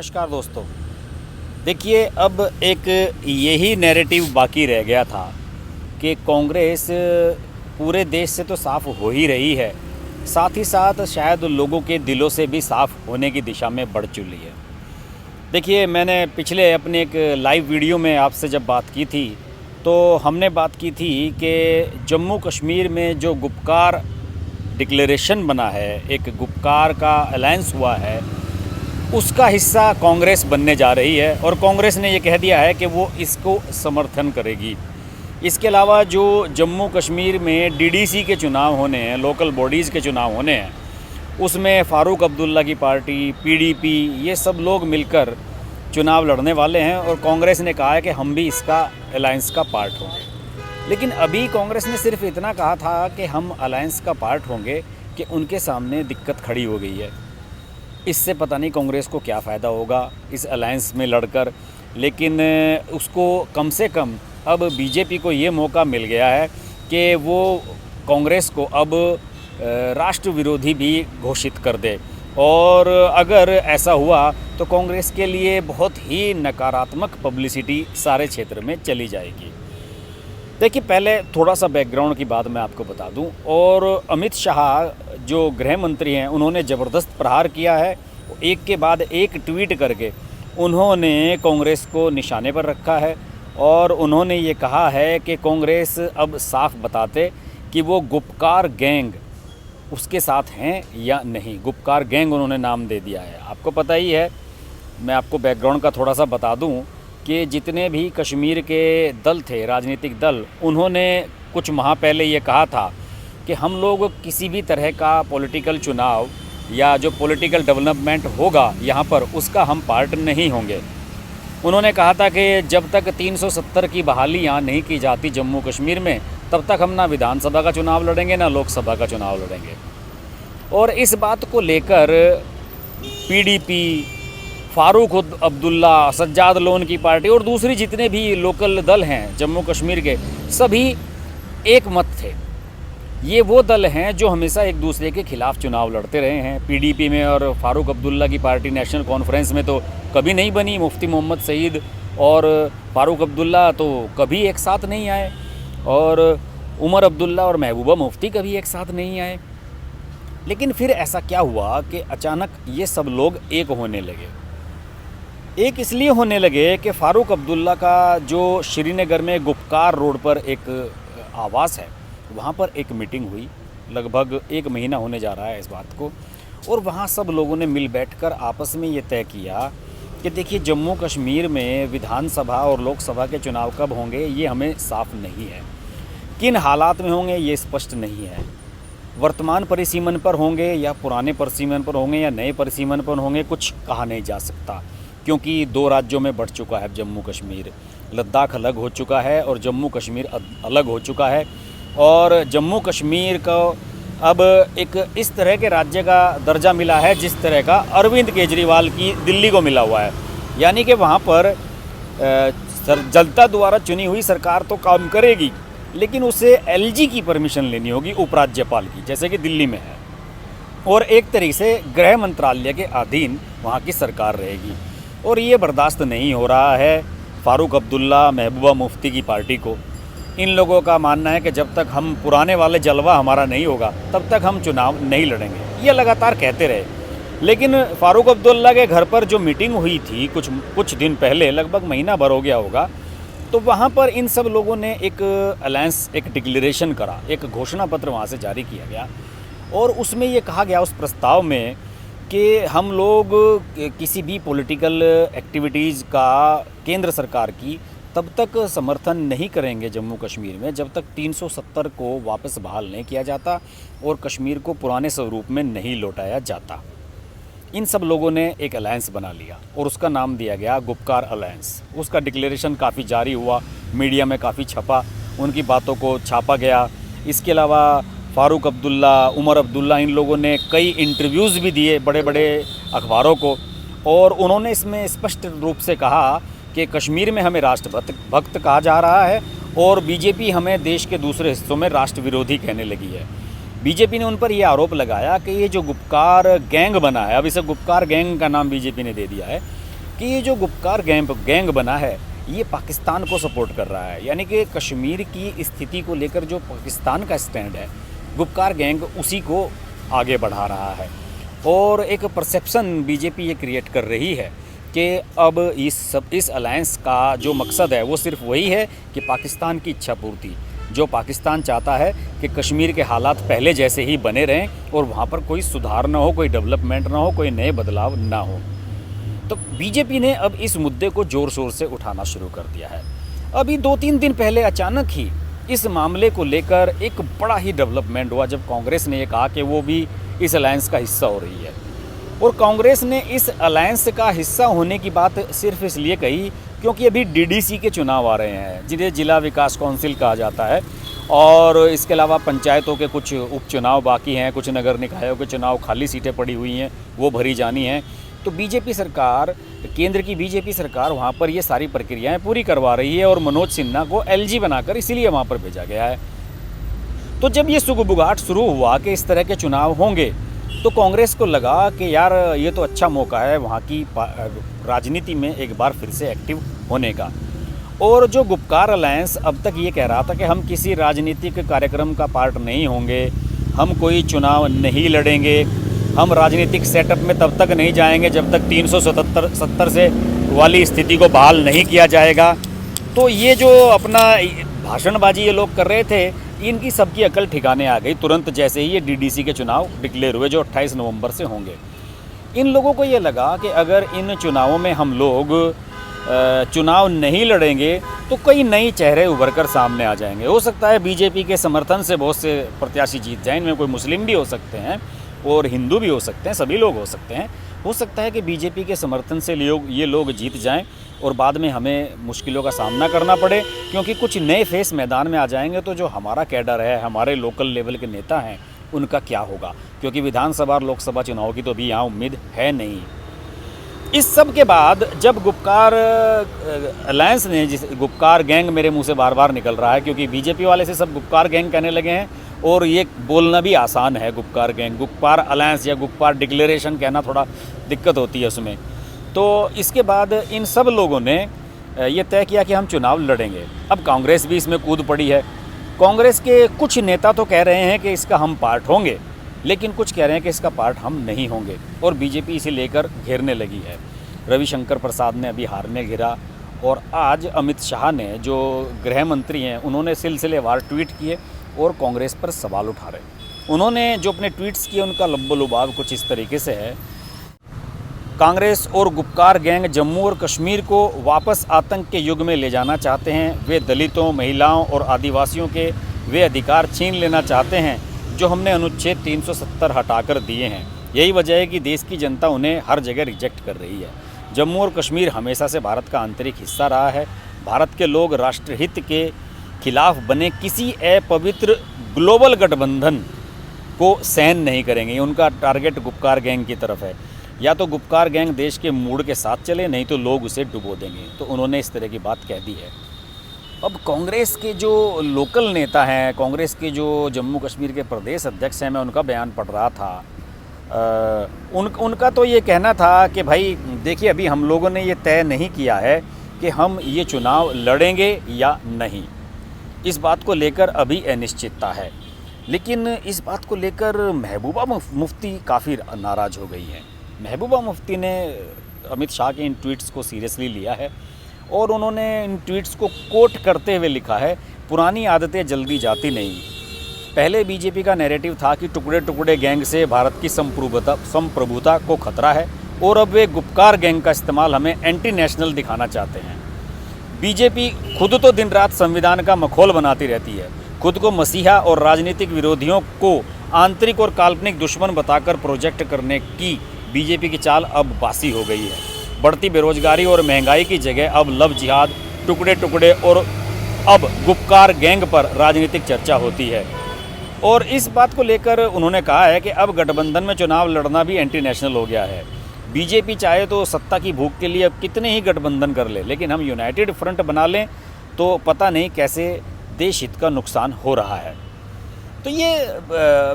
नमस्कार दोस्तों। देखिए, अब एक यही नैरेटिव बाकी रह गया था कि कांग्रेस पूरे देश से तो साफ़ हो ही रही है, साथ ही साथ शायद लोगों के दिलों से भी साफ़ होने की दिशा में बढ़ चुकी है। देखिए, मैंने पिछले अपने एक लाइव वीडियो में आपसे जब बात की थी, तो हमने बात की थी कि जम्मू कश्मीर में जो गुपकार डिक्लेरेशन बना है, एक गुपकार का अलायंस हुआ है, उसका हिस्सा कांग्रेस बनने जा रही है और कांग्रेस ने ये कह दिया है कि वो इसको समर्थन करेगी। इसके अलावा जो जम्मू कश्मीर में डीडीसी के चुनाव होने हैं, लोकल बॉडीज़ के चुनाव होने हैं, उसमें फ़ारूक अब्दुल्ला की पार्टी, पीडीपी, ये सब लोग मिलकर चुनाव लड़ने वाले हैं और कांग्रेस ने कहा है कि हम भी इसका अलायंस का पार्ट होंगे। लेकिन अभी कांग्रेस ने सिर्फ इतना कहा था कि हम अलायंस का पार्ट होंगे कि उनके सामने दिक्कत खड़ी हो गई है। इससे पता नहीं कांग्रेस को क्या फ़ायदा होगा इस अलायंस में लड़कर, लेकिन उसको कम से कम अब बीजेपी को ये मौका मिल गया है कि वो कांग्रेस को अब राष्ट्र विरोधी भी घोषित कर दे। और अगर ऐसा हुआ तो कांग्रेस के लिए बहुत ही नकारात्मक पब्लिसिटी सारे क्षेत्र में चली जाएगी। देखिए, पहले थोड़ा सा बैकग्राउंड की बात मैं आपको बता दूं। और अमित शाह जो गृह मंत्री हैं, उन्होंने ज़बरदस्त प्रहार किया है। एक के बाद एक ट्वीट करके उन्होंने कांग्रेस को निशाने पर रखा है और उन्होंने ये कहा है कि कांग्रेस अब साफ बताते कि वो गुपकार गैंग उसके साथ हैं या नहीं। गुपकार गैंग उन्होंने नाम दे दिया है। आपको पता ही है, मैं आपको बैकग्राउंड का थोड़ा सा बता दूं कि जितने भी कश्मीर के दल थे, राजनीतिक दल, उन्होंने कुछ माह पहले ये कहा था कि हम लोग किसी भी तरह का पॉलिटिकल चुनाव या जो पॉलिटिकल डेवलपमेंट होगा यहाँ पर, उसका हम पार्ट नहीं होंगे। उन्होंने कहा था कि जब तक 370 की बहाली यहाँ नहीं की जाती जम्मू कश्मीर में, तब तक हम ना विधानसभा का चुनाव लड़ेंगे ना लोकसभा का चुनाव लड़ेंगे। और इस बात को लेकर पीडीपी, फ़ारूक अब्दुल्ला, सज्जाद लोन की पार्टी और दूसरी जितने भी लोकल दल हैं जम्मू कश्मीर के, सभी एक मत थे। ये वो दल हैं जो हमेशा एक दूसरे के खिलाफ चुनाव लड़ते रहे हैं। पीडीपी में और फ़ारूक अब्दुल्ला की पार्टी नेशनल कॉन्फ्रेंस में तो कभी नहीं बनी। मुफ्ती मोहम्मद सईद और फ़ारूक अब्दुल्ला तो कभी एक साथ नहीं आए और उमर अब्दुल्ला और महबूबा मुफ्ती कभी एक साथ नहीं आए। लेकिन फिर ऐसा क्या हुआ कि अचानक ये सब लोग एक होने लगे। एक इसलिए होने लगे कि फ़ारूक अब्दुल्ला का जो श्रीनगर में गुपकार रोड पर एक आवास है, वहाँ पर एक मीटिंग हुई। लगभग 1 महीना होने जा रहा है इस बात को। और वहाँ सब लोगों ने मिल बैठकर आपस में ये तय किया कि देखिए, जम्मू कश्मीर में विधानसभा और लोकसभा के चुनाव कब होंगे ये हमें साफ नहीं है। किन हालात में होंगे ये स्पष्ट नहीं है। वर्तमान परिसीमन पर होंगे या पुराने परिसीमन पर होंगे या नए परिसीमन पर होंगे, कुछ कहा नहीं जा सकता, क्योंकि 2 राज्यों में बढ़ चुका है जम्मू कश्मीर। लद्दाख अलग हो चुका है और जम्मू कश्मीर अलग हो चुका है। और जम्मू कश्मीर को अब एक इस तरह के राज्य का दर्जा मिला है जिस तरह का अरविंद केजरीवाल की दिल्ली को मिला हुआ है। यानी कि वहाँ पर जनता द्वारा चुनी हुई सरकार तो काम करेगी, लेकिन उसे एलजी की परमिशन लेनी होगी, उपराज्यपाल की, जैसे कि दिल्ली में है। और एक तरीके से गृह मंत्रालय के अधीन वहाँ की सरकार रहेगी। और ये बर्दाश्त नहीं हो रहा है फ़ारूक अब्दुल्ला, महबूबा मुफ्ती की पार्टी को। इन लोगों का मानना है कि जब तक हम पुराने वाले जलवा हमारा नहीं होगा, तब तक हम चुनाव नहीं लड़ेंगे। ये लगातार कहते रहे। लेकिन फ़ारूक अब्दुल्ला के घर पर जो मीटिंग हुई थी कुछ दिन पहले, लगभग महीना भर हो गया होगा, तो वहाँ पर इन सब लोगों ने एक अलायंस, एक डिक्लेरेशन करा, एक घोषणा पत्र वहाँ से जारी किया गया। और उसमें ये कहा गया उस प्रस्ताव में कि हम लोग किसी भी पॉलिटिकल एक्टिविटीज़ का केंद्र सरकार की तब तक समर्थन नहीं करेंगे जम्मू कश्मीर में जब तक 370 को वापस बहाल नहीं किया जाता और कश्मीर को पुराने स्वरूप में नहीं लौटाया जाता। इन सब लोगों ने एक अलायंस बना लिया और उसका नाम दिया गया गुपकार अलायंस। उसका डिक्लेरेशन काफ़ी जारी हुआ, मीडिया में काफ़ी छपा, उनकी बातों को छापा गया। इसके अलावा फ़ारूक अब्दुल्ला, उमर अब्दुल्ला, इन लोगों ने कई इंटरव्यूज़ भी दिए बड़े बड़े अखबारों को। और उन्होंने इसमें स्पष्ट रूप से कहा कि कश्मीर में हमें राष्ट्रभक्त कहा जा रहा है और बीजेपी हमें देश के दूसरे हिस्सों में राष्ट्र विरोधी कहने लगी है। बीजेपी ने उन पर यह आरोप लगाया कि ये जो गुपकार गैंग बना है, अब इसे गुपकार गैंग का नाम बीजेपी ने दे दिया है, कि ये जो गुपकार गैंग बना है ये पाकिस्तान को सपोर्ट कर रहा है, यानी कि कश्मीर की स्थिति को लेकर जो पाकिस्तान का स्टैंड है, गुपकार गैंग उसी को आगे बढ़ा रहा है। और एक परसेप्शन बीजेपी ये क्रिएट कर रही है कि अब इस अलायंस का जो मकसद है वो सिर्फ वही है कि पाकिस्तान की इच्छा पूर्ति, जो पाकिस्तान चाहता है कि कश्मीर के हालात पहले जैसे ही बने रहें और वहाँ पर कोई सुधार ना हो, कोई डेवलपमेंट ना हो, कोई नए बदलाव ना हो। तो बीजेपी ने अब इस मुद्दे को ज़ोर शोर से उठाना शुरू कर दिया है। अभी 2-3 दिन पहले अचानक ही इस मामले को लेकर एक बड़ा ही डेवलपमेंट हुआ जब कांग्रेस ने ये कहा कि वो भी इस अलायंस का हिस्सा हो रही है। और कांग्रेस ने इस अलायंस का हिस्सा होने की बात सिर्फ इसलिए कही क्योंकि अभी डीडीसी के चुनाव आ रहे हैं, जिन्हें जिला विकास काउंसिल कहा जाता है, और इसके अलावा पंचायतों के कुछ उपचुनाव बाकी हैं, कुछ नगर निकायों के चुनाव, खाली सीटें पड़ी हुई हैं, वो भरी जानी हैं। तो बीजेपी सरकार, केंद्र की बीजेपी सरकार वहाँ पर ये सारी प्रक्रियाएं पूरी करवा रही है और मनोज सिन्हा को एलजी बनाकर इसीलिए वहाँ पर भेजा गया है। तो जब ये सुगबुगाहट शुरू हुआ कि इस तरह के चुनाव होंगे, तो कांग्रेस को लगा कि यार ये तो अच्छा मौका है वहाँ की राजनीति में एक बार फिर से एक्टिव होने का। और जो गुपकार अलायंस अब तक ये कह रहा था कि हम किसी राजनीतिक कार्यक्रम का पार्ट नहीं होंगे, हम कोई चुनाव नहीं लड़ेंगे, हम राजनीतिक सेटअप में तब तक नहीं जाएंगे जब तक 370 से वाली स्थिति को बहाल नहीं किया जाएगा। तो ये जो अपना भाषणबाजी ये लोग कर रहे थे, इनकी सबकी अकल ठिकाने आ गई तुरंत जैसे ही ये डीडीसी के चुनाव डिक्लेयर हुए जो 28 नवंबर से होंगे। इन लोगों को ये लगा कि अगर इन चुनावों में हम लोग चुनाव नहीं लड़ेंगे तो कई नए चेहरे उभर कर सामने आ जाएंगे। हो सकता है बीजेपी के समर्थन से बहुत से प्रत्याशी जीत जाएं, इनमें कोई मुस्लिम भी हो सकते हैं और हिंदू भी हो सकते हैं, सभी लोग हो सकते हैं। हो सकता है कि बीजेपी के समर्थन से ये लोग जीत जाएं और बाद में हमें मुश्किलों का सामना करना पड़े, क्योंकि कुछ नए फेस मैदान में आ जाएंगे तो जो हमारा कैडर है, हमारे लोकल लेवल के नेता हैं, उनका क्या होगा, क्योंकि विधानसभा और लोकसभा चुनाव की तो अभी यहाँ उम्मीद है नहीं। इस सब के बाद जब गुपकार अलायंस ने, जिस गुपकार गैंग मेरे मुंह से बार बार निकल रहा है क्योंकि बीजेपी वाले से सब गुपकार गैंग कहने लगे हैं और ये बोलना भी आसान है, गुपकार गैंग, गुपकार अलायंस या गुपकार डिक्लेरेशन कहना थोड़ा दिक्कत होती है उसमें। तो इसके बाद इन सब लोगों ने ये तय किया कि हम चुनाव लड़ेंगे। अब कांग्रेस भी इसमें कूद पड़ी है। कांग्रेस के कुछ नेता तो कह रहे हैं कि इसका हम पार्ट होंगे, लेकिन कुछ कह रहे हैं कि इसका पार्ट हम नहीं होंगे और बीजेपी इसे लेकर घेरने लगी है। रविशंकर प्रसाद ने अभी हारने घिरा और आज अमित शाह ने, जो गृह मंत्री हैं, उन्होंने सिलसिलेवार ट्वीट किए और कांग्रेस पर सवाल उठा रहे। उन्होंने जो अपने ट्वीट्स किए उनका लब्बो-लुबाब कुछ इस तरीके से है। कांग्रेस और गुपकार गैंग जम्मू और कश्मीर को वापस आतंक के युग में ले जाना चाहते हैं। वे दलितों, महिलाओं और आदिवासियों के वे अधिकार छीन लेना चाहते हैं जो हमने अनुच्छेद 370 हटाकर दिए हैं। यही वजह है कि देश की जनता उन्हें हर जगह रिजेक्ट कर रही है। जम्मू और कश्मीर हमेशा से भारत का आंतरिक हिस्सा रहा है। भारत के लोग राष्ट्रहित के खिलाफ बने किसी अपवित्र ग्लोबल गठबंधन को सहन नहीं करेंगे। उनका टारगेट गुपकार गैंग की तरफ है। या तो गुपकार गैंग देश के मूड के साथ चले, नहीं तो लोग उसे डुबो देंगे। तो उन्होंने इस तरह की बात कह दी है। अब कांग्रेस के जो लोकल नेता हैं, कांग्रेस के जो जम्मू कश्मीर के प्रदेश अध्यक्ष हैं, मैं उनका बयान पढ़ रहा था। उनका तो ये कहना था कि भाई देखिए, अभी हम लोगों ने ये तय नहीं किया है कि हम ये चुनाव लड़ेंगे या नहीं। इस बात को लेकर अभी अनिश्चितता है। लेकिन इस बात को लेकर महबूबा मुफ्ती काफ़ी नाराज़ हो गई हैं। महबूबा मुफ्ती ने अमित शाह के इन ट्वीट्स को सीरियसली लिया है और उन्होंने इन ट्वीट्स को कोट करते हुए लिखा है, पुरानी आदतें जल्दी जाती नहीं। पहले बीजेपी का नैरेटिव था कि टुकड़े टुकड़े गैंग से भारत की संप्रभुता को खतरा है और अब वे गुपकार गैंग का इस्तेमाल हमें एंटी नेशनल दिखाना चाहते हैं। बीजेपी खुद तो दिन रात संविधान का मखौल बनाती रहती है। खुद को मसीहा और राजनीतिक विरोधियों को आंतरिक और काल्पनिक दुश्मन बताकर प्रोजेक्ट करने की बीजेपी की चाल अब बासी हो गई है। बढ़ती बेरोजगारी और महंगाई की जगह अब लव जिहाद, टुकड़े टुकड़े और अब गुपकार गैंग पर राजनीतिक चर्चा होती है। और इस बात को लेकर उन्होंने कहा है कि अब गठबंधन में चुनाव लड़ना भी एंटी नेशनल हो गया है। बीजेपी चाहे तो सत्ता की भूख के लिए अब कितने ही गठबंधन कर ले, लेकिन हम यूनाइटेड फ्रंट बना लें तो पता नहीं कैसे देश हित का नुकसान हो रहा है। तो ये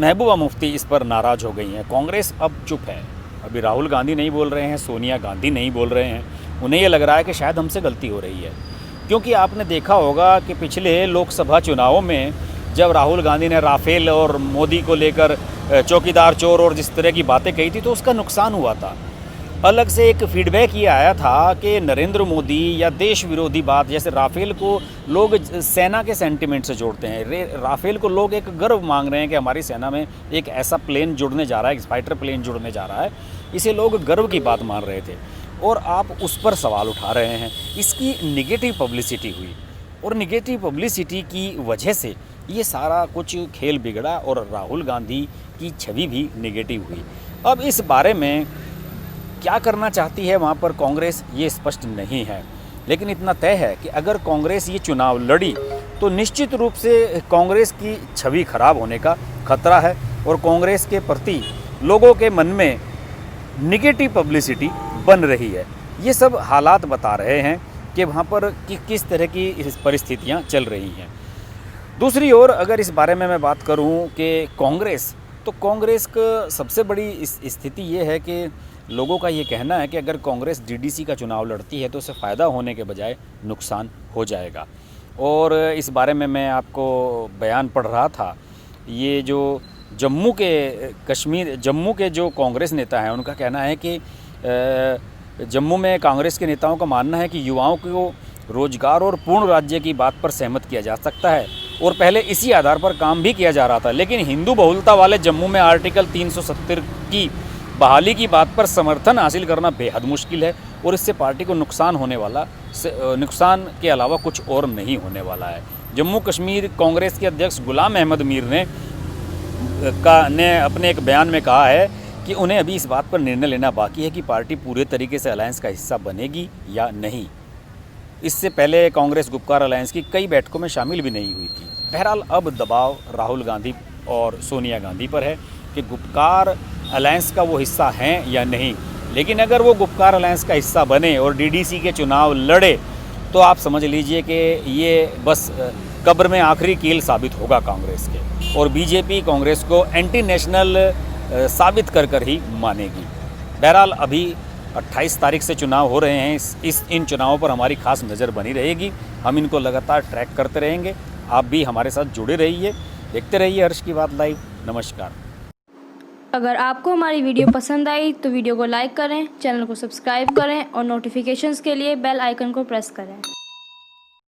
महबूबा मुफ्ती इस पर नाराज़ हो गई हैं। कांग्रेस अब चुप है। अभी राहुल गांधी नहीं बोल रहे हैं, सोनिया गांधी नहीं बोल रहे हैं उन्हें ये लग रहा है कि शायद हमसे गलती हो रही है। क्योंकि आपने देखा होगा कि पिछले लोकसभा चुनावों में जब राहुल गांधी ने राफेल और मोदी को लेकर चौकीदार चोर और जिस तरह की बातें कही थी तो उसका नुकसान हुआ था। अलग से एक फीडबैक ये आया था कि नरेंद्र मोदी या देश विरोधी बात, जैसे राफेल को लोग सेना के सेंटिमेंट से जोड़ते हैं, राफेल को लोग एक गर्व मांग रहे हैं कि हमारी सेना में एक ऐसा प्लेन जुड़ने जा रहा है, एक फाइटर प्लेन जुड़ने जा रहा है, इसे लोग गर्व की बात मान रहे थे और आप उस पर सवाल उठा रहे हैं। इसकी निगेटिव पब्लिसिटी हुई और निगेटिव पब्लिसिटी की वजह से ये सारा कुछ खेल बिगड़ा और राहुल गांधी की छवि भी निगेटिव हुई। अब इस बारे में क्या करना चाहती है वहाँ पर कांग्रेस, ये स्पष्ट नहीं है, लेकिन इतना तय है कि अगर कांग्रेस ये चुनाव लड़ी तो निश्चित रूप से कांग्रेस की छवि खराब होने का खतरा है और कांग्रेस के प्रति लोगों के मन में निगेटिव पब्लिसिटी बन रही है। ये सब हालात बता रहे हैं कि वहाँ पर किस तरह की परिस्थितियाँ चल रही हैं। दूसरी ओर अगर इस बारे में मैं बात करूँ कि कांग्रेस, तो कांग्रेस का सबसे बड़ी स्थिति ये है कि लोगों का ये कहना है कि अगर कांग्रेस डीडीसी का चुनाव लड़ती है तो उसे फ़ायदा होने के बजाय नुकसान हो जाएगा। और इस बारे में मैं आपको बयान पढ़ रहा था, ये जो जम्मू के जो कांग्रेस नेता हैं उनका कहना है कि जम्मू में कांग्रेस के नेताओं का मानना है कि युवाओं को रोजगार और पूर्ण राज्य की बात पर सहमत किया जा सकता है और पहले इसी आधार पर काम भी किया जा रहा था, लेकिन हिंदू बहुलता वाले जम्मू में आर्टिकल 370 की बहाली की बात पर समर्थन हासिल करना बेहद मुश्किल है और इससे पार्टी को नुकसान के अलावा कुछ और नहीं होने वाला है। जम्मू कश्मीर कांग्रेस के अध्यक्ष गुलाम अहमद मीर ने अपने एक बयान में कहा है कि उन्हें अभी इस बात पर निर्णय लेना बाकी है कि पार्टी पूरे तरीके से अलायंस का हिस्सा बनेगी या नहीं। इससे पहले कांग्रेस गुपकार अलायंस की कई बैठकों में शामिल भी नहीं हुई थी। बहरहाल अब दबाव राहुल गांधी और सोनिया गांधी पर है कि गुपकार अलायंस का वो हिस्सा हैं या नहीं, लेकिन अगर वो गुपकार अलायंस का हिस्सा बने और डीडीसी के चुनाव लड़े तो आप समझ लीजिए कि ये बस कब्र में आखिरी कील साबित होगा कांग्रेस के और बीजेपी कांग्रेस को एंटी नेशनल साबित कर ही मानेगी। बहरहाल अभी 28 तारीख से चुनाव हो रहे हैं, इन चुनावों पर हमारी खास नज़र बनी रहेगी। हम इनको लगातार ट्रैक करते रहेंगे। आप भी हमारे साथ जुड़े रहिए, देखते रहिए हर्ष की बात लाइव। नमस्कार। अगर आपको हमारी वीडियो पसंद आई तो वीडियो को लाइक करें, चैनल को सब्सक्राइब करें और नोटिफिकेशंस के लिए बेल आइकन को प्रेस करें।